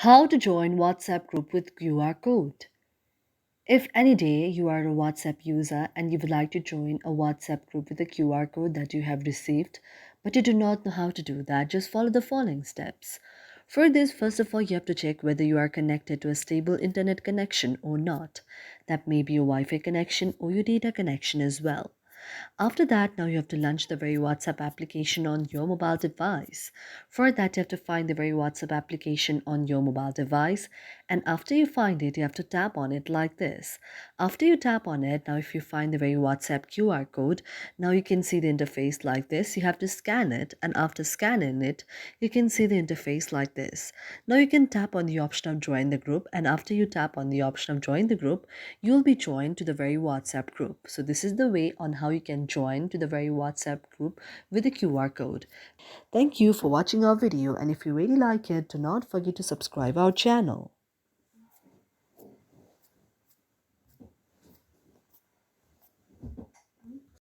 How to join WhatsApp group with QR code. If any day you are a WhatsApp user and you would like to join a WhatsApp group with a QR code that you have received, but you do not know how to do that, just follow the following steps. For this, first of all, you have to check whether you are connected to a stable internet connection or not. That may be your Wi Fi connection or your data connection as well. After that, now you have to launch the very WhatsApp application on your mobile device. For that, you have to find the very WhatsApp application on your mobile device. And after you find it, you have to tap on it like this. After you tap on it, now if you find the very WhatsApp QR code, now you can see the interface like this. You have to scan it. And after scanning it, you can see the interface like this. Now you can tap on the option of join the group. And after you tap on the option of join the group, you'll be joined to the very WhatsApp group. So this is the way on how you can join to the very WhatsApp group with a QR code. Thank you for watching our video, and if you really like it, do not forget to subscribe our channel.